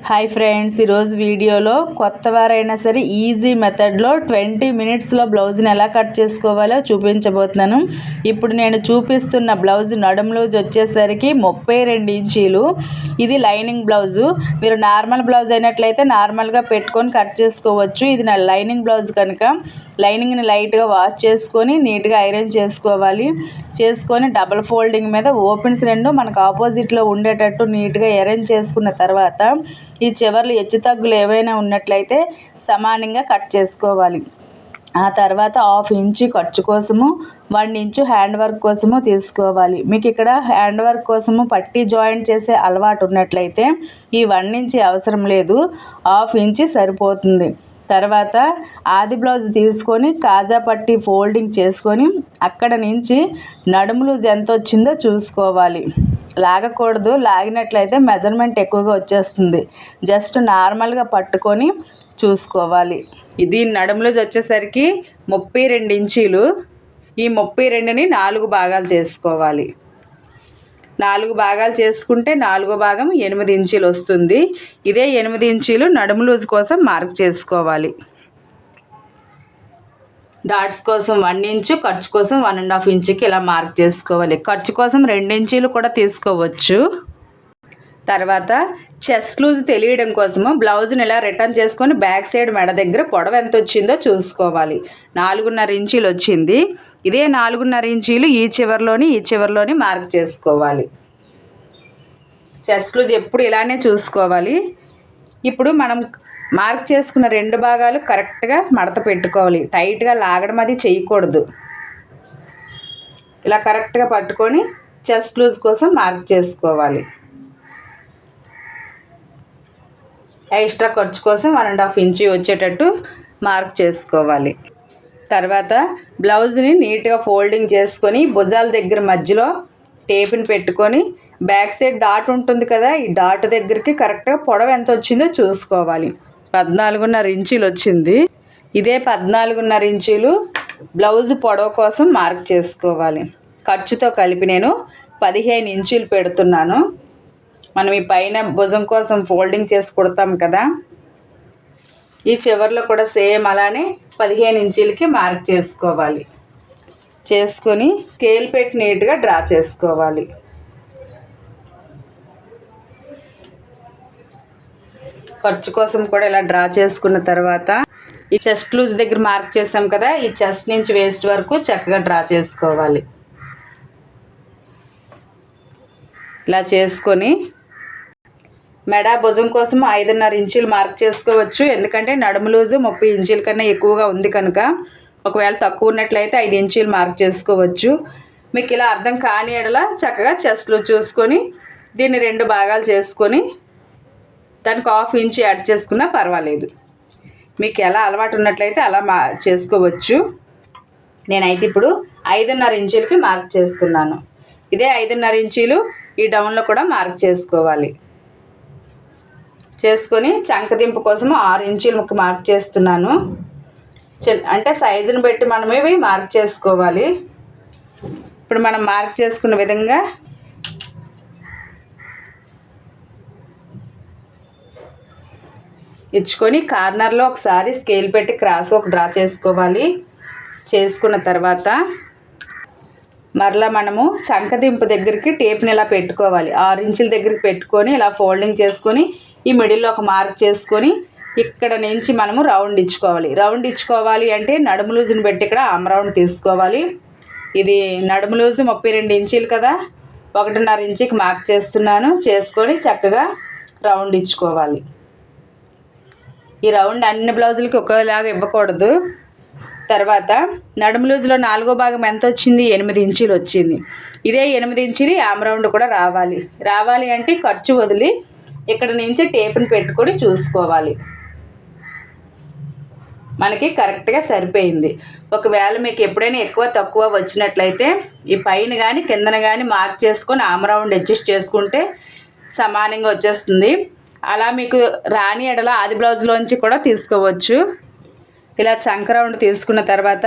Hi friends, ఈరోజు వీడియోలో కొత్త వారైనా సరే ఈజీ మెథడ్లో 20 మినిట్స్లో బ్లౌజ్ని ఎలా కట్ చేసుకోవాలో చూపించబోతున్నాను. ఇప్పుడు నేను చూపిస్తున్న బ్లౌజ్ నడుము లూజ్ వచ్చేసరికి 32 ఇంచీలు. ఇది లైనింగ్ బ్లౌజు. మీరు నార్మల్ బ్లౌజ్ అయినట్లయితే నార్మల్గా పెట్టుకొని కట్ చేసుకోవచ్చు. ఇది నా లైనింగ్ బ్లౌజ్ కనుక లైనింగ్ని లైట్గా వాష్ చేసుకొని నీట్గా ఐరన్ చేసుకోవాలి. చేసుకొని డబుల్ ఫోల్డింగ్ మీద ఓపెన్స్ రెండు మనకు ఆపోజిట్లో ఉండేటట్టు నీట్గా అరేంజ్ చేసుకున్న తర్వాత ఈ చివర్లు హెచ్చు తగ్గులు ఏవైనా ఉన్నట్లయితే సమానంగా కట్ చేసుకోవాలి. ఆ తర్వాత 1/2 ఇంచు ఖర్చు కోసము, 1 ఇంచు హ్యాండ్ వర్క్ కోసము తీసుకోవాలి. మీకు ఇక్కడ హ్యాండ్ వర్క్ కోసము పట్టీ జాయింట్ చేసే అలవాటు ఉన్నట్లయితే ఈ 1 ఇంచు అవసరం లేదు, 1/2 ఇంచు సరిపోతుంది. తర్వాత ఆది బ్లౌజ్ తీసుకొని కాజా పట్టీ ఫోల్డింగ్ చేసుకొని అక్కడ నుంచి నడుము లూజ్ ఎంత వచ్చిందో చూసుకోవాలి. లాగకూడదు, లాగినట్లయితే మెజర్మెంట్ ఎక్కువగా వచ్చేస్తుంది. జస్ట్ నార్మల్గా పట్టుకొని చూసుకోవాలి. ఇది నడుము లూజ్ వచ్చేసరికి 32 ఇంచీలు. ఈ 32ని 4 భాగాలు చేసుకోవాలి. 4 భాగాలు చేసుకుంటే 4వ భాగం 8 ఇంచీలు వస్తుంది. ఇదే 8 ఇంచీలు నడుము లూజ్ కోసం మార్క్ చేసుకోవాలి. డాట్స్ కోసం 1 ఇంచు, ఖర్చు కోసం 1.5 ఇంచుకి ఇలా మార్క్ చేసుకోవాలి. ఖర్చు కోసం 2 ఇంచీలు కూడా తీసుకోవచ్చు. తర్వాత చెస్ట్ లూజ్ తెలియడం కోసము బ్లౌజ్ని ఇలా రిటర్న్ చేసుకొని బ్యాక్ సైడ్ మెడ దగ్గర పొడవు ఎంత వచ్చిందో చూసుకోవాలి. 4.5 ఇంచీలు వచ్చింది. ఇదే 4.5 ఇంచీలు ఈ చివరిలోని మార్క్ చేసుకోవాలి. చెస్ట్ లూజ్ ఎప్పుడు ఇలానే చూసుకోవాలి. ఇప్పుడు మనం మార్క్ చేసుకున్న 2 భాగాలు కరెక్ట్గా మడత పెట్టుకోవాలి. టైట్గా లాగడం అది చేయకూడదు. ఇలా కరెక్ట్గా పట్టుకొని చెస్ట్ లూజ్ కోసం మార్క్ చేసుకోవాలి. ఎక్స్ట్రా ఖర్చు కోసం 1.5 ఇంచు వచ్చేటట్టు మార్క్ చేసుకోవాలి. తర్వాత బ్లౌజ్ని నీట్గా ఫోల్డింగ్ చేసుకొని భుజాల దగ్గర మధ్యలో టేప్ని పెట్టుకొని బ్యాక్ సైడ్ డాట్ ఉంటుంది కదా, ఈ డాట్ దగ్గరికి కరెక్ట్గా పొడవు ఎంత వచ్చిందో చూసుకోవాలి. 14.5 ఇంచీలు వచ్చింది. ఇదే 14.5 ఇంచీలు బ్లౌజ్ పొడవు కోసం మార్క్ చేసుకోవాలి. ఖర్చుతో కలిపి నేను 15 ఇంచీలు పెడుతున్నాను. మనం ఈ పైన భుజం కోసం ఫోల్డింగ్ చేసి కుడతాం కదా, ఈ చివర్లో కూడా సేమ్ అలానే 15 ఇంచీలకి మార్క్ చేసుకోవాలి. చేసుకొని స్కేల్ పెట్టి నీట్గా డ్రా చేసుకోవాలి. ఖర్చు కోసం కూడా ఇలా డ్రా చేసుకున్న తర్వాత ఈ చెస్ట్ లూజ్ దగ్గర మార్క్ చేసాం కదా, ఈ చెస్ట్ నుంచి వేస్ట్ వరకు చక్కగా డ్రా చేసుకోవాలి. ఇలా చేసుకొని మెడ భుజం కోసం 5.5 ఇంచీలు మార్క్ చేసుకోవచ్చు. ఎందుకంటే నడుము లూజు 30 ఇంచీల కన్నా ఎక్కువగా ఉంది కనుక, ఒకవేళ తక్కువ ఉన్నట్లయితే 5 ఇంచీలు మార్క్ చేసుకోవచ్చు. మీకు ఇలా అర్థం కాని ఎడల చక్కగా చెస్ట్ లూజ్ చూసుకొని దీన్ని 2 భాగాలు చేసుకొని దానికి 1/2 ఇంచు యాడ్ చేసుకున్నా పర్వాలేదు. మీకు ఎలా అలవాటు ఉన్నట్లయితే అలా చేసుకోవచ్చు. నేనైతే ఇప్పుడు 5.5 ఇంచీలకి మార్క్ చేస్తున్నాను. ఇదే 5.5 ఇంచీలు ఈ డౌన్లో కూడా మార్క్ చేసుకోవాలి. చేసుకొని చంకదింపు కోసం 6 ఇంచీలకు మార్క్ చేస్తున్నాను. అంటే సైజుని బట్టి మనం ఇవి మార్క్ చేసుకోవాలి. ఇప్పుడు మనం మార్క్ చేసుకున్న విధంగా ఇచ్చుకొని కార్నర్లో ఒకసారి స్కేల్ పెట్టి క్రాస్ ఒక డ్రా చేసుకోవాలి. చేసుకున్న తర్వాత మరలా మనము చంకదింపు దగ్గరికి టేప్ని ఇలా పెట్టుకోవాలి. 6 ఇంచుల దగ్గరికి పెట్టుకొని ఇలా ఫోల్డింగ్ చేసుకొని ఈ మిడిల్లో ఒక మార్క్ చేసుకొని ఇక్కడ నుంచి మనము రౌండ్ ఇచ్చుకోవాలి. రౌండ్ ఇచ్చుకోవాలి అంటే నడుము లూజుని పెట్టి ఇక్కడ ఆమ్ రౌండ్ తీసుకోవాలి. ఇది నడుము లూజు 32 ఇంచీలు కదా, 1.5 ఇంచుకి మార్క్ చేస్తున్నాను. చేసుకొని చక్కగా రౌండ్ ఇచ్చుకోవాలి. ఈ రౌండ్ అన్ని బ్లౌజులకి ఒకేలాగా ఇవ్వకూడదు. తర్వాత నడుము లూజులో 4వ భాగం ఎంత వచ్చింది? 8 ఇంచీలు వచ్చింది. ఇదే 8 ఇంచీలు ఆమ్ రౌండ్ కూడా రావాలి అంటే ఖర్చు వదిలి ఇక్కడ నుంచి టేప్ని పెట్టుకొని చూసుకోవాలి. మనకి కరెక్ట్గా సరిపోయింది. ఒకవేళ మీకు ఎప్పుడైనా ఎక్కువ తక్కువ వచ్చినట్లయితే ఈ పైన కానీ కిందన కానీ మార్క్ చేసుకొని ఆమ్ రౌండ్ అడ్జస్ట్ చేసుకుంటే సమానంగా వచ్చేస్తుంది. అలా మీకు రాని ఎడల ఆది బ్లౌజ్లోంచి కూడా తీసుకోవచ్చు. ఇలా చంక రౌండ్ తీసుకున్న తర్వాత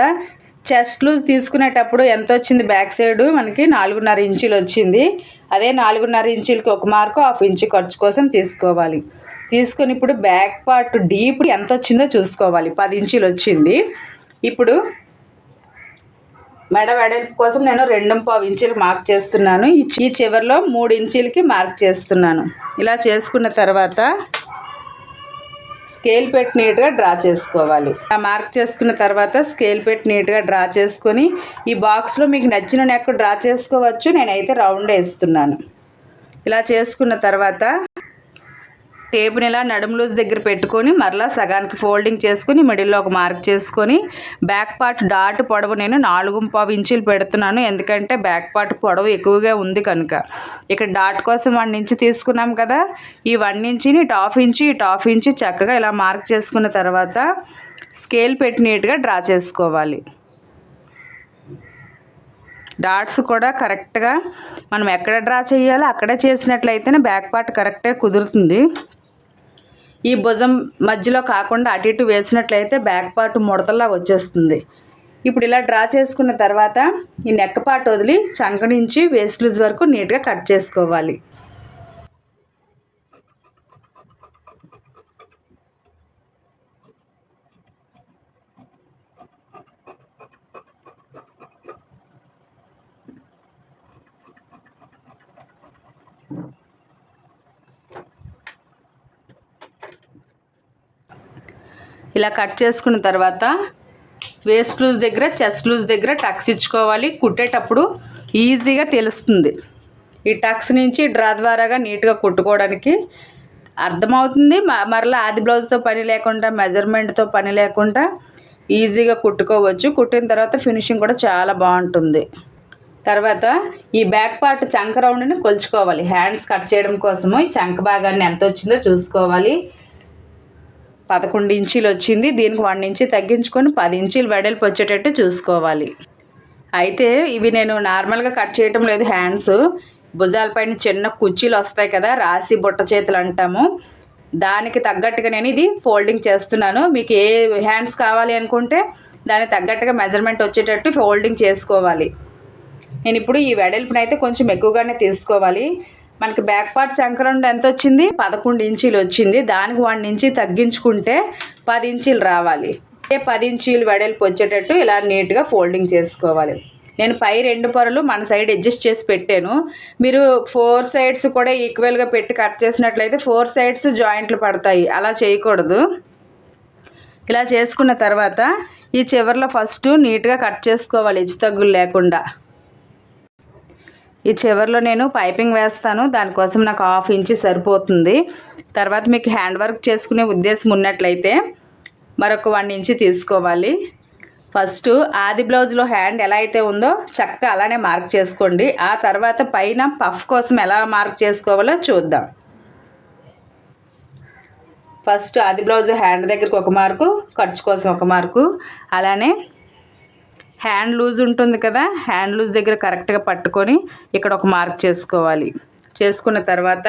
చెస్ట్ లూజ్ తీసుకునేటప్పుడు ఎంత వచ్చింది? బ్యాక్ సైడ్ మనకి 4.5 ఇంచీలు వచ్చింది. అదే 4.5 ఇంచులకి 1 మార్కు, 1/2 ఇంచు ఖర్చు కోసం తీసుకోవాలి. తీసుకొని ఇప్పుడు బ్యాక్ పార్ట్ డీప్ ఎంత వచ్చిందో చూసుకోవాలి. 10 ఇంచులు వచ్చింది. ఇప్పుడు మెడ వెడల్పు కోసం నేను 2.5 ఇంచులు మార్క్ చేస్తున్నాను. ఈ చివరిలో 3 ఇంచులకి మార్క్ చేస్తున్నాను. ఇలా చేసుకున్న తర్వాత స్కేల్ పెట్టి నీట్గా డ్రా చేసుకోవాలి. మార్క్ చేసుకున్న తర్వాత స్కేల్ పెట్టి నీట్గా డ్రా చేసుకొని ఈ బాక్స్లో మీకు నచ్చిన నెక్ డ్రా చేసుకోవచ్చు. నేనైతే రౌండ్ వేస్తున్నాను. ఇలా చేసుకున్న తర్వాత టేపుని ఇలా నడుము లూజ్ దగ్గర పెట్టుకొని మరలా సగానికి ఫోల్డింగ్ చేసుకుని మిడిల్లో ఒక మార్క్ చేసుకొని బ్యాక్ పార్ట్ డాట్ పొడవు నేను 4.5 ఇంచులు పెడుతున్నాను. ఎందుకంటే బ్యాక్ పార్ట్ పొడవు ఎక్కువగా ఉంది కనుక. ఇక్కడ డాట్ కోసం 1 ఇంచు తీసుకున్నాం కదా, ఈ 1 ఇంచుని 1/2 ఇంచు చక్కగా ఇలా మార్క్ చేసుకున్న తర్వాత స్కేల్ పెట్టి నీట్గా డ్రా చేసుకోవాలి. డాట్స్ కూడా కరెక్ట్గా మనం ఎక్కడ డ్రా చేయాలో అక్కడే చేసినట్లయితేనే బ్యాక్ పార్ట్ కరెక్ట్గా కుదురుతుంది. ఈ భుజం మధ్యలో కాకుండా అటు ఇటు వేసినట్లయితే బ్యాక్ పార్ట్ ముడతల్లా వచ్చేస్తుంది. ఇప్పుడు ఇలా డ్రా చేసుకున్న తర్వాత ఈ నెక్ పార్ట్ వదిలి చంక నుంచి వేస్ట్ లూజ్ వరకు నీట్గా కట్ చేసుకోవాలి. ఇలా కట్ చేసుకున్న తర్వాత వేస్ట్ లూజ్ దగ్గర చెస్ట్ లూజ్ దగ్గర టక్స్ ఇచ్చుకోవాలి. కుట్టేటప్పుడు ఈజీగా తెలుస్తుంది. ఈ టక్స్ నుంచి డ్రా ద్వారాగా నీట్గా కుట్టుకోవడానికి అర్థమవుతుంది. మరలా ఆది బ్లౌజ్తో పని లేకుండా మెజర్మెంట్తో పని లేకుండా ఈజీగా కుట్టుకోవచ్చు. కుట్టిన తర్వాత ఫినిషింగ్ కూడా చాలా బాగుంటుంది. తర్వాత ఈ బ్యాక్ పార్ట్ చంక రౌండ్ని కొలుచుకోవాలి. హ్యాండ్స్ కట్ చేయడం కోసము ఈ చంక భాగాన్ని ఎంత వచ్చిందో చూసుకోవాలి. 11 ఇంచులు వచ్చింది. దీనికి 1 ఇంచు తగ్గించుకొని 10 ఇంచులు వెడల్పు వచ్చేటట్టు చూసుకోవాలి. అయితే ఇవి నేను నార్మల్గా కట్ చేయటం లేదు. హ్యాండ్స్ భుజాలపైన చిన్న కుర్చీలు వస్తాయి కదా, రాసి బుట్ట చేతులు అంటాము, దానికి తగ్గట్టుగా నేను ఇది ఫోల్డింగ్ చేస్తున్నాను. మీకు ఏ హ్యాండ్స్ కావాలి అనుకుంటే దానికి తగ్గట్టుగా మెజర్మెంట్ వచ్చేటట్టు ఫోల్డింగ్ చేసుకోవాలి. నేను ఇప్పుడు ఈ వెడల్పునైతే కొంచెం ఎక్కువగానే తీసుకోవాలి. మనకి బ్యాక్ పార్ట్ చంక రౌండ్ ఎంత వచ్చింది? 11 ఇంచులు వచ్చింది. దానికి 1 ఇంచు తగ్గించుకుంటే 10 ఇంచులు రావాలి. 10 ఇంచులు వెడల్పు వచ్చేటట్టు ఇలా నీట్గా ఫోల్డింగ్ చేసుకోవాలి. నేను పై 2 పొరలు మన సైడ్ అడ్జస్ట్ చేసి పెట్టాను. మీరు 4 సైడ్స్ కూడా ఈక్వల్గా పెట్టి కట్ చేసినట్లయితే 4 సైడ్స్ జాయింట్లు పడతాయి. అలా చేయకూడదు. ఇలా చేసుకున్న తర్వాత ఈ చివర్లో ఫస్ట్ నీట్గా కట్ చేసుకోవాలి, హెచ్చు తగ్గులు లేకుండా. ఈ చివర్లో నేను పైపింగ్ వేస్తాను. దానికోసం నాకు 1/2 ఇంచు సరిపోతుంది. తర్వాత మీకు హ్యాండ్ వర్క్ చేసుకునే ఉద్దేశం ఉన్నట్లయితే మరొక 1 ఇంచు తీసుకోవాలి. ఫస్ట్ ఆది బ్లౌజ్లో హ్యాండ్ ఎలా అయితే ఉందో చక్కగా అలానే మార్క్ చేసుకోండి. ఆ తర్వాత పైన పఫ్ కోసం ఎలా మార్క్ చేసుకోవాలో చూద్దాం. ఫస్ట్ ఆది బ్లౌజ్ హ్యాండ్ దగ్గరకు 1 మార్కు, ఖర్చు కోసం 1 మార్కు, అలానే హ్యాండ్ లూజ్ ఉంటుంది కదా, హ్యాండ్ లూజ్ దగ్గర కరెక్ట్గా పట్టుకొని ఇక్కడ 1 మార్క్ చేసుకోవాలి. చేసుకున్న తర్వాత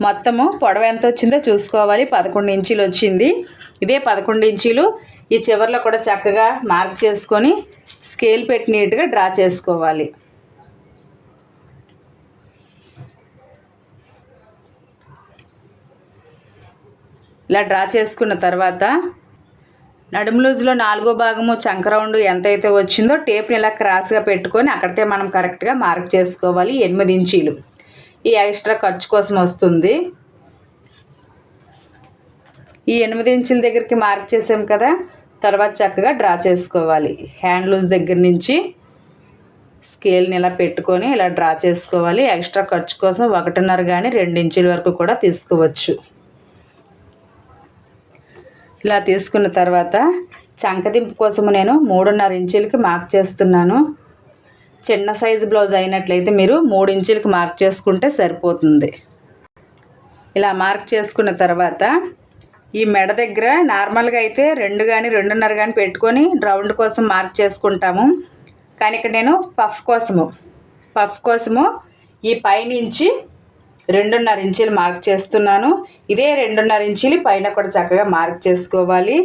మొత్తము పొడవు ఎంత వచ్చిందో చూసుకోవాలి. 11 ఇంచులు వచ్చింది. ఇదే 11 ఇంచులు ఈ చివర్లో కూడా చక్కగా మార్క్ చేసుకొని స్కేల్ పెట్టి నీట్గా డ్రా చేసుకోవాలి. ఇలా డ్రా చేసుకున్న తర్వాత నడుము లూజ్లో 4వ భాగము చంక రౌండ్ ఎంతైతే వచ్చిందో టేప్ని ఇలా క్రాస్గా పెట్టుకొని అక్కడికే మనం కరెక్ట్గా మార్క్ చేసుకోవాలి. 8 ఇంచీలు ఈ ఎక్స్ట్రా ఖర్చు కోసం వస్తుంది. ఈ 8 ఇంచుల దగ్గరికి మార్క్ చేసాం కదా, తర్వాత చక్కగా డ్రా చేసుకోవాలి. హ్యాండ్ లూజ్ దగ్గర నుంచి స్కేల్ని ఇలా పెట్టుకొని ఇలా డ్రా చేసుకోవాలి. ఎక్స్ట్రా ఖర్చు కోసం 1.5 కానీ 2 ఇంచుల వరకు కూడా తీసుకోవచ్చు. ఇలా తీసుకున్న తర్వాత చంకదింపు కోసము నేను 3.5 ఇంచులకి మార్క్ చేస్తున్నాను. చిన్న సైజు బ్లౌజ్ అయినట్లయితే మీరు 3 ఇంచులకి మార్క్ చేసుకుంటే సరిపోతుంది. ఇలా మార్క్ చేసుకున్న తర్వాత ఈ మెడ దగ్గర నార్మల్గా అయితే 2 కానీ 2.5 కానీ పెట్టుకొని రౌండ్ కోసం మార్క్ చేసుకుంటాము. కానీ ఇక్కడ నేను పఫ్ కోసము ఈ పైనుంచి 2.5 ఇంచులు మార్క్ చేస్తున్నాను. ఇదే 2.5 ఇంచులు పైన కూడా చక్కగా మార్క్ చేసుకోవాలి.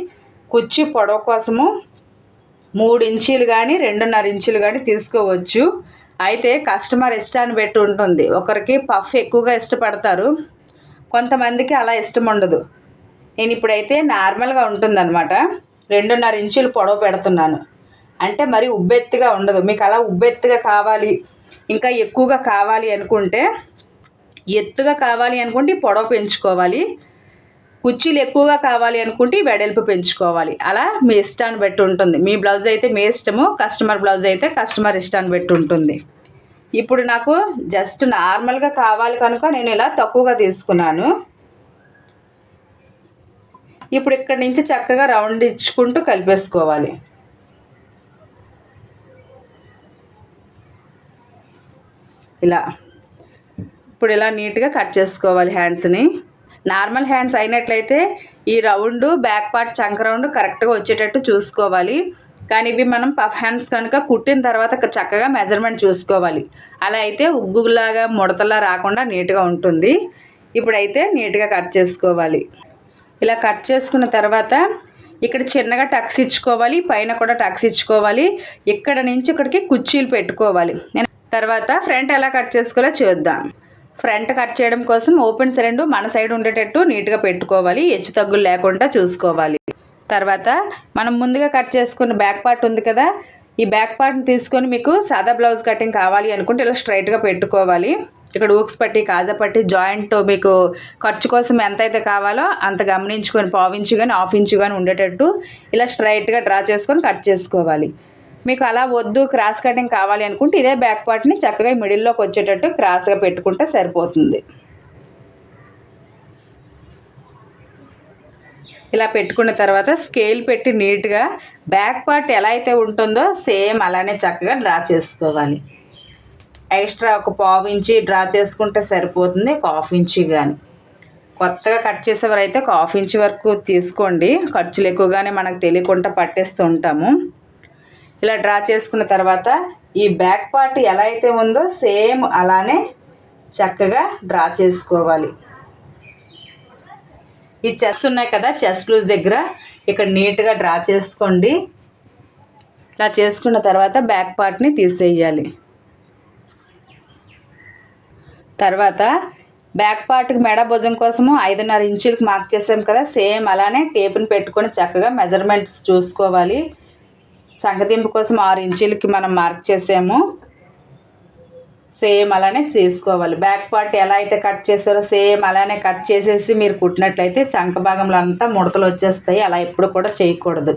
కుర్చీ పొడవు కోసము 3 ఇంచులు కానీ 2.5 ఇంచులు కానీ తీసుకోవచ్చు. అయితే కస్టమర్ ఇష్టాన్ని బట్టి ఉంటుంది. ఒకరికి పఫ్ ఎక్కువగా ఇష్టపడతారు, కొంతమందికి అలా ఇష్టం ఉండదు. నేను ఇప్పుడైతే నార్మల్గా ఉంటుందన్నమాట. 2.5 ఇంచులు పొడవు పెడుతున్నాను. అంటే మరి ఉబ్బెత్తుగా ఉండదు. మీకు అలా ఉబ్బెత్తుగా కావాలి, ఇంకా ఎక్కువగా కావాలి అనుకుంటే, ఎత్తుగా కావాలి అనుకుంటే పొడవు పెంచుకోవాలి, కుర్చీలు ఎక్కువగా కావాలి అనుకుంటే వెడల్పు పెంచుకోవాలి. అలా మీ ఇష్టాన్ని బట్టి ఉంటుంది. మీ బ్లౌజ్ అయితే మీ ఇష్టము, కస్టమర్ బ్లౌజ్ అయితే కస్టమర్ ఇష్టాన్ని బట్టి ఉంటుంది. ఇప్పుడు నాకు జస్ట్ నార్మల్గా కావాలి కనుక నేను ఇలా తక్కువగా తీసుకున్నాను. ఇప్పుడు ఇక్కడి నుంచి చక్కగా రౌండ్ ఇచ్చుకుంటూ కలిపేసుకోవాలి. ఇలా ఇప్పుడు ఇలా నీట్గా కట్ చేసుకోవాలి హ్యాండ్స్ని. నార్మల్ హ్యాండ్స్ అయినట్లయితే ఈ రౌండ్ బ్యాక్ పార్ట్ చంక రౌండ్ కరెక్ట్గా వచ్చేటట్టు చూసుకోవాలి. కానీ ఇవి మనం పఫ్ హ్యాండ్స్ కనుక కుట్టిన తర్వాత చక్కగా మెజర్మెంట్ చూసుకోవాలి. అలా అయితే ఉగ్గులాగా ముడతలా రాకుండా నీట్గా ఉంటుంది. ఇప్పుడైతే నీట్గా కట్ చేసుకోవాలి. ఇలా కట్ చేసుకున్న తర్వాత ఇక్కడ చిన్నగా టక్స్ ఇచ్చుకోవాలి, పైన కూడా టక్స్ ఇచ్చుకోవాలి. ఇక్కడ నుంచి ఇక్కడికి కుర్చీలు పెట్టుకోవాలి. తర్వాత ఫ్రంట్ ఎలా కట్ చేసుకోవాలో చూద్దాం. ఫ్రంట్ కట్ చేయడం కోసం ఓపెన్స్ రెండు మన సైడ్ ఉండేటట్టు నీట్గా పెట్టుకోవాలి, హెచ్చు తగ్గులు లేకుండా చూసుకోవాలి. తర్వాత మనం ముందుగా కట్ చేసుకున్న బ్యాక్ పార్ట్ ఉంది కదా, ఈ బ్యాక్ పార్ట్ని తీసుకొని మీకు సాదా బ్లౌజ్ కటింగ్ కావాలి అనుకుంటే ఇలా స్ట్రైట్గా పెట్టుకోవాలి. ఇక్కడ ఊక్స్ పట్టి, కాజా పట్టి, జాయింట్ మీకు ఖర్చు కోసం ఎంతైతే కావాలో అంత గమనించుకొని పావించు కానీ హాఫ్ ఇంచు కానీ ఉండేటట్టు ఇలా స్ట్రైట్గా డ్రా చేసుకొని కట్ చేసుకోవాలి. మీకు అలా వద్దు, క్రాస్ కటింగ్ కావాలి అనుకుంటే ఇదే బ్యాక్ పార్ట్ని చక్కగా మిడిల్లోకి వచ్చేటట్టు క్రాస్గా పెట్టుకుంటే సరిపోతుంది. ఇలా పెట్టుకున్న తర్వాత స్కేల్ పెట్టి నీట్గా బ్యాక్ పార్ట్ ఎలా అయితే ఉంటుందో సేమ్ అలానే చక్కగా డ్రా చేసుకోవాలి. ఎక్స్ట్రా ఒక పావు ఇంచి డ్రా చేసుకుంటే సరిపోతుంది, ఒక హాఫ్ ఇంచి కానీ. కొత్తగా కట్ చేసేవారైతే ఒక హాఫ్ ఇంచి వరకు తీసుకోండి, ఖర్చులు ఎక్కువగానే మనకు తెలియకుండా పట్టేస్తూ ఉంటాము. ఇలా డ్రా చేసుకున్న తర్వాత ఈ బ్యాక్ పార్ట్ ఎలా అయితే ఉందో సేమ్ అలానే చక్కగా డ్రా చేసుకోవాలి. ఈ చెక్స్ ఉన్నాయి కదా, చెస్ట్ లూజ్ దగ్గర ఇక్కడ నీట్గా డ్రా చేసుకోండి. ఇలా చేసుకున్న తర్వాత బ్యాక్ పార్ట్ని తీసేయాలి. తర్వాత బ్యాక్ పార్ట్కి మెడ భుజం కోసము 5.5 ఇంచులకు మార్క్ చేసాం కదా, సేమ్ అలానే టేప్ని పెట్టుకొని చక్కగా మెజర్మెంట్స్ చూసుకోవాలి. చంకదింపు కోసం 6 ఇంచులకి మనం మార్క్ చేసాము, సేమ్ అలానే చేసుకోవాలి. బ్యాక్ పార్ట్ ఎలా అయితే కట్ చేస్తారో సేమ్ అలానే కట్ చేసేసి మీరు కుట్టినట్లయితే చంక భాగంలో అంతా ముడతలు వచ్చేస్తాయి. అలా ఎప్పుడు కూడా చేయకూడదు.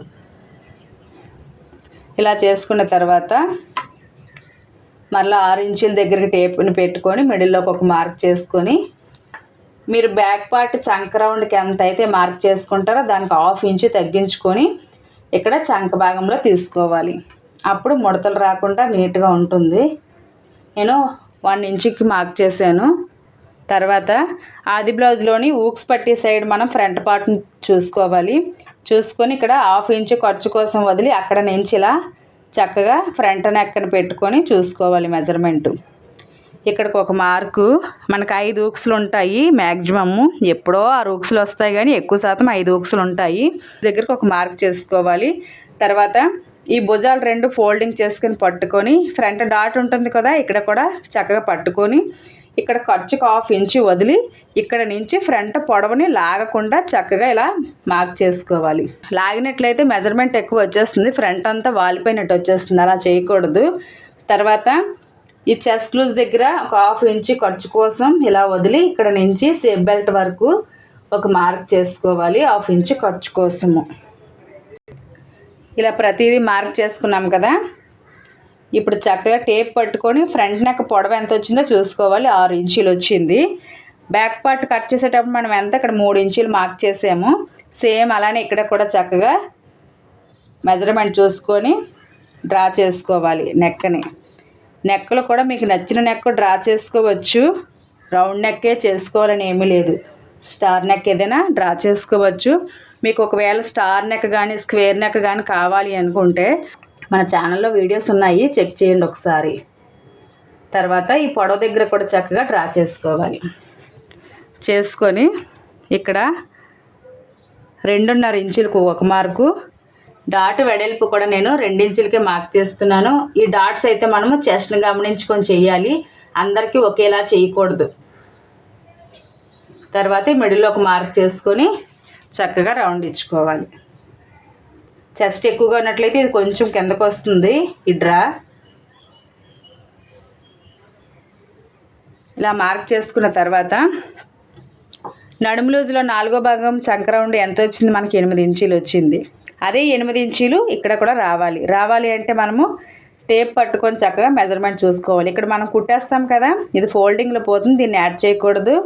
ఇలా చేసుకున్న తర్వాత మళ్ళీ 6 ఇంచుల దగ్గరికి టేప్ని పెట్టుకొని మిడిల్లోకి ఒక మార్క్ చేసుకొని మీరు బ్యాక్ పార్ట్ చంక రౌండ్కి ఎంత అయితే మార్క్ చేసుకుంటారో దానికి హాఫ్ ఇంచు తగ్గించుకొని ఇక్కడ చంక భాగంలో తీసుకోవాలి. అప్పుడు ముడతలు రాకుండా నీట్గా ఉంటుంది. నేను 1 ఇంచుకి మార్క్ చేశాను. తర్వాత ఆది బ్లౌజ్లోని ఊక్స్ పట్టి సైడ్ మనం ఫ్రంట్ పార్ట్ని చూసుకోవాలి. చూసుకొని ఇక్కడ హాఫ్ ఇంచు ఖర్చు కోసం వదిలి అక్కడ నుంచి ఇలా చక్కగా ఫ్రంట్ నెక్కను పెట్టుకొని చూసుకోవాలి మెజర్మెంటు. ఇక్కడికి ఒక మార్కు, మనకు 5 ఊక్స్లు ఉంటాయి మ్యాక్సిమము, ఎప్పుడో 6 ఊక్స్లు వస్తాయి కానీ ఎక్కువ శాతం 5 ఊక్స్లు ఉంటాయి. దగ్గరికి ఒక మార్క్ చేసుకోవాలి. తర్వాత ఈ భుజాలు 2 ఫోల్డింగ్ చేసుకొని పట్టుకొని ఫ్రంట్ డాట్ ఉంటుంది కదా, ఇక్కడ కూడా చక్కగా పట్టుకొని ఇక్కడ ఖర్చుకు హాఫ్ ఇంచు వదిలి ఇక్కడ నుంచి ఫ్రంట్ పొడవుని లాగకుండా చక్కగా ఇలా మార్క్ చేసుకోవాలి. లాగినట్లయితే మెజర్మెంట్ ఎక్కువ వచ్చేస్తుంది, ఫ్రంట్ అంతా వాలిపోయినట్టు వచ్చేస్తుంది. అలా చేయకూడదు. తర్వాత ఈ చెస్ట్ లూజ్ దగ్గర ఒక హాఫ్ ఇంచు ఖర్చు కోసం ఇలా వదిలి ఇక్కడ నుంచి సేఫ్ బెల్ట్ వరకు ఒక మార్క్ చేసుకోవాలి, హాఫ్ ఇంచు ఖర్చు కోసము. ఇలా ప్రతిదీ మార్క్ చేసుకున్నాం కదా. ఇప్పుడు చక్కగా టేప్ పట్టుకొని ఫ్రంట్ నెక్ పొడవు ఎంత వచ్చిందో చూసుకోవాలి. 6 ఇంచులు వచ్చింది. బ్యాక్ పార్ట్ కట్ చేసేటప్పుడు మనం ఎంత ఇక్కడ 3 ఇంచులు మార్క్ చేసాము. సేమ్ అలానే ఇక్కడ కూడా చక్కగా మెజర్మెంట్ చూసుకొని డ్రా చేసుకోవాలి నెక్ని. నెక్కలు కూడా మీకు నచ్చిన నెక్ డ్రా చేసుకోవచ్చు, రౌండ్ నెక్కే చేసుకోవాలని ఏమీ లేదు. స్టార్ నెక్ ఏదైనా డ్రా చేసుకోవచ్చు. మీకు ఒకవేళ స్టార్ నెక్ కానీ స్క్వేర్ నెక్ కానీ కావాలి అనుకుంటే మన ఛానల్లో వీడియోస్ ఉన్నాయి, చెక్ చేయండి ఒకసారి. తర్వాత ఈ పొడవు దగ్గర కూడా చక్కగా డ్రా చేసుకోవాలి. చేసుకొని ఇక్కడ 2.5 ఇంచులకు ఒక మార్కు, డాట్ వెడల్పు కూడా నేను 2 ఇంచులకే మార్క్ చేస్తున్నాను. ఈ డాట్స్ అయితే మనము చెస్ట్ని గమనించుకొని చేయాలి, అందరికీ ఒకేలా చేయకూడదు. తర్వాత మిడిల్లో ఒక మార్క్ చేసుకొని చక్కగా రౌండ్ ఇచ్చుకోవాలి. చెస్ట్ ఎక్కువగా ఉన్నట్లయితే ఇది కొంచెం కిందకు వస్తుంది ఈ డ్రా. ఇలా మార్క్ చేసుకున్న తర్వాత నడుము లూజులో 4వ భాగం చంక రౌండ్ ఎంత వచ్చింది? మనకి 8 ఇంచీలు వచ్చింది. అదే 8 ఇంచీలు ఇక్కడ కూడా రావాలి అంటే మనము టేప్ పట్టుకొని చక్కగా మెజర్మెంట్ చూసుకోవాలి. ఇక్కడ మనం కుట్టేస్తాం కదా, ఇది ఫోల్డింగ్లో పోతుంది, దీన్ని యాడ్ చేయకూడదు.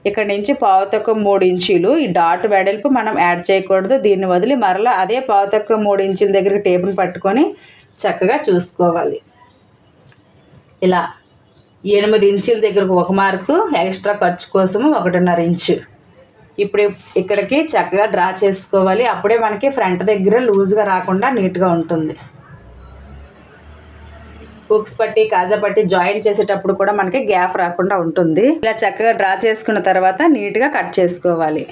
ఇక్కడ నుంచి 3 ఇంచీలు ఈ డాట్ వెడల్పు మనం యాడ్ చేయకూడదు. దీన్ని వదిలి మరలా అదే 3 ఇంచుల దగ్గరికి టేపుని పట్టుకొని చక్కగా చూసుకోవాలి. ఇలా 8 ఇంచుల దగ్గరకు ఒక మార్కు, ఎక్స్ట్రా ఖర్చు కోసము 1.5 ఇంచు. ఇప్పుడు ఇక్కడికి చక్కగా డ్రా చేసుకోవాలి. అప్పుడే మనకి ఫ్రంట్ దగ్గర లూజ్గా రాకుండా నీట్గా ఉంటుంది. హుక్స్ పట్టి కాజా పట్టి జాయింట్ చేసేటప్పుడు కూడా మనకి గ్యాప్ రాకుండా ఉంటుంది. ఇలా చక్కగా డ్రా చేసుకున్న తర్వాత నీట్గా కట్ చేసుకోవాలి.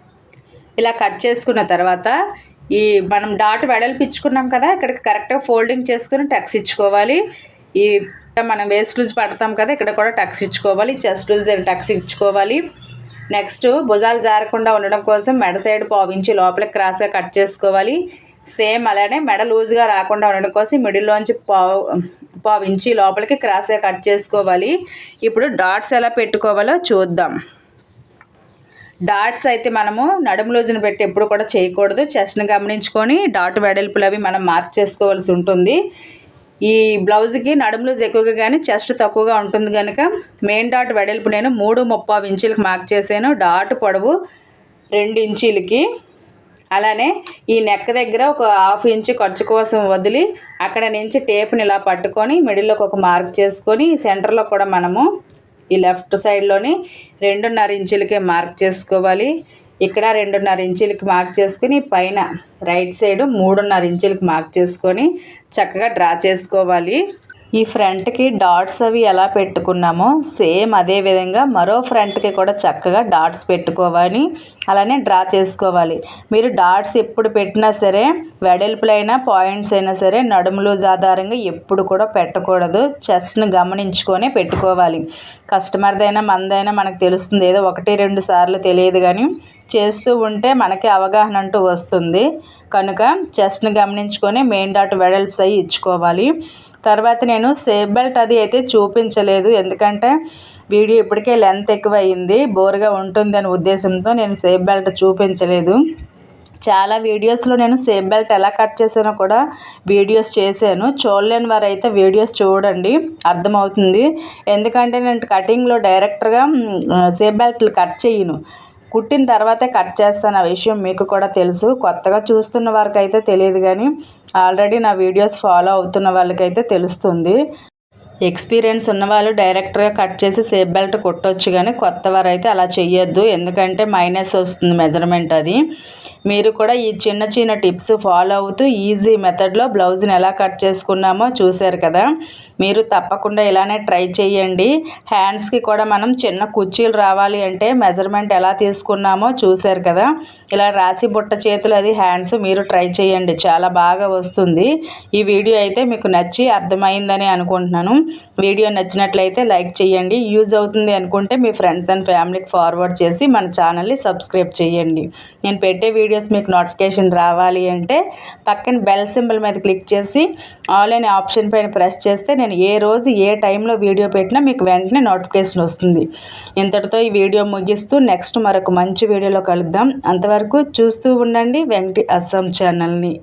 ఇలా కట్ చేసుకున్న తర్వాత ఈ మనం డాట్ వెడల్పించుకున్నాం కదా, ఇక్కడికి కరెక్ట్గా ఫోల్డింగ్ చేసుకుని టక్స్ ఇచ్చుకోవాలి. ఈ మనం వేస్ట్ లూజ్ పడతాం కదా, ఇక్కడ కూడా టక్స్ ఇచ్చుకోవాలి. చెస్ట్ లూజ్ దగ్గర టక్స్ ఇచ్చుకోవాలి. నెక్స్ట్ భుజాలు జారకుండా ఉండడం కోసం మెడ సైడ్ 1/2 ఇంచు లోపలికి క్రాస్గా కట్ చేసుకోవాలి. సేమ్ అలానే మెడ లూజ్గా రాకుండా ఉండడం కోసం మిడిల్లోంచి 1/2 ఇంచు లోపలికి క్రాస్గా కట్ చేసుకోవాలి. ఇప్పుడు డాట్స్ ఎలా పెట్టుకోవాలో చూద్దాం. డాట్స్ అయితే మనము నడుము లూజుని పెట్టి ఎప్పుడు కూడా చేయకూడదు. చెస్ట్ని గమనించుకొని డాట్ వెడల్పులు అవి మనం మార్క్ చేసుకోవాల్సి ఉంటుంది. ఈ బ్లౌజ్కి నడుము లూజ్ ఎక్కువగా కానీ చెస్ట్ తక్కువగా ఉంటుంది కనుక మెయిన్ డాట్ వెడల్పు నేను 3/3 ఇంచులకు మార్క్ చేశాను. డాట్ పొడవు 2 ఇంచులకి. అలానే ఈ నెక్ దగ్గర ఒక 1/2 ఇంచు ఖర్చు కోసం వదిలి అక్కడ నుంచి టేప్ని ఇలా పట్టుకొని మిడిల్లోకి ఒక మార్క్ చేసుకొని సెంటర్లో కూడా మనము ఈ లెఫ్ట్ సైడ్లోని 2.5 ఇంచులకే మార్క్ చేసుకోవాలి. ఇక్కడ 2.5 ఇంచులకి మార్క్ చేసుకుని పైన రైట్ సైడ్ 3.5 ఇంచులకి మార్క్ చేసుకొని చక్కగా డ్రా చేసుకోవాలి. ఈ ఫ్రంట్కి డాట్స్ అవి ఎలా పెట్టుకున్నామో సేమ్ అదే విధంగా మరో ఫ్రంట్కి కూడా చక్కగా డాట్స్ పెట్టుకోవాలి. అలానే డ్రా చేసుకోవాలి. మీరు డాట్స్ ఎప్పుడు పెట్టినా సరే వెడల్పులైనా పాయింట్స్ అయినా సరే నడుము లూజ్ ఆధారంగా ఎప్పుడు కూడా పెట్టకూడదు. చెస్ట్ని గమనించుకొని పెట్టుకోవాలి. కస్టమర్దైనా మనదైనా మనకు తెలుస్తుంది, ఏదో 1-2 సార్లు తెలియదు కానీ చేస్తూ ఉంటే మనకి అవగాహన అంటూ వస్తుంది. కనుక చెస్ట్ని గమనించుకొని మెయిన్ డాట్ వెడల్ప్స్ అవి ఇచ్చుకోవాలి. తర్వాత నేను సేఫ్ బెల్ట్ అది అయితే చూపించలేదు, ఎందుకంటే వీడియో ఇప్పటికే లెంత్ ఎక్కువ అయింది, బోర్గా ఉంటుంది అనే ఉద్దేశంతో నేను సేఫ్ బెల్ట్ చూపించలేదు. చాలా వీడియోస్లో నేను సేఫ్ బెల్ట్ ఎలా కట్ చేసానో కూడా వీడియోస్ చేశాను. చూడలేని వారు అయితే వీడియోస్ చూడండి, అర్థమవుతుంది. ఎందుకంటే నేను కటింగ్లో డైరెక్ట్గా సేఫ్ బెల్ట్లు కట్ చేయను, కుట్టిన తర్వాతే కట్ చేస్తాను. ఆ విషయం మీకు కూడా తెలుసు. కొత్తగా చూస్తున్న వారికి అయితే తెలియదు, కానీ ఆల్రెడీ నా వీడియోస్ ఫాలో అవుతున్న వాళ్ళకైతే తెలుస్తుంది. ఎక్స్పీరియన్స్ ఉన్నవాళ్ళు డైరెక్ట్గా కట్ చేసి సేఫ్ బెల్ట్ కుట్టవచ్చు, కానీ కొత్త వారు అయితే అలా చెయ్యొద్దు, ఎందుకంటే మైనస్ వస్తుంది మెజర్మెంట్ అది. మీరు కూడా ఈ చిన్న చిన్న టిప్స్ ఫాలో అవుతూ ఈజీ మెథడ్లో బ్లౌజ్ని ఎలా కట్ చేసుకున్నామో చూశారు కదా. మీరు తప్పకుండా ఇలానే ట్రై చేయండి. హ్యాండ్స్కి కూడా మనం చిన్న కుర్చీలు రావాలి అంటే మెజర్మెంట్ ఎలా తీసుకున్నామో చూశారు కదా. ఇలా రాసి బుట్ట చేతులు అది హ్యాండ్స్ మీరు ట్రై చేయండి, చాలా బాగా వస్తుంది. ఈ వీడియో అయితే మీకు నచ్చి అర్థమైందని అనుకుంటున్నాను. వీడియో నచ్చినట్లయితే లైక్ చేయండి. యూజ్ అవుతుంది అనుకుంటే మీ ఫ్రెండ్స్ అండ్ ఫ్యామిలీకి ఫార్వర్డ్ చేసి మన ఛానల్ని సబ్స్క్రైబ్ చేయండి. నేను పెట్టే వీడియోస్ మీకు నోటిఫికేషన్ రావాలి అంటే పక్కన బెల్ సింబల్ మీద క్లిక్ చేసి ఆల్ అనే ఆప్షన్ పైన ప్రెస్ చేస్తే నేను ఏ రోజు ఏ టైంలో వీడియో పెట్టినా మీకు వెంటనే నోటిఫికేషన్ వస్తుంది. ఇంతటితో ఈ వీడియో ముగిస్తూ నెక్స్ట్ మరొక మంచి వీడియోలో కలుద్దాం. అంతవరకు చూస్తూ ఉండండి వెంకటి అస్సాం ఛానల్ని.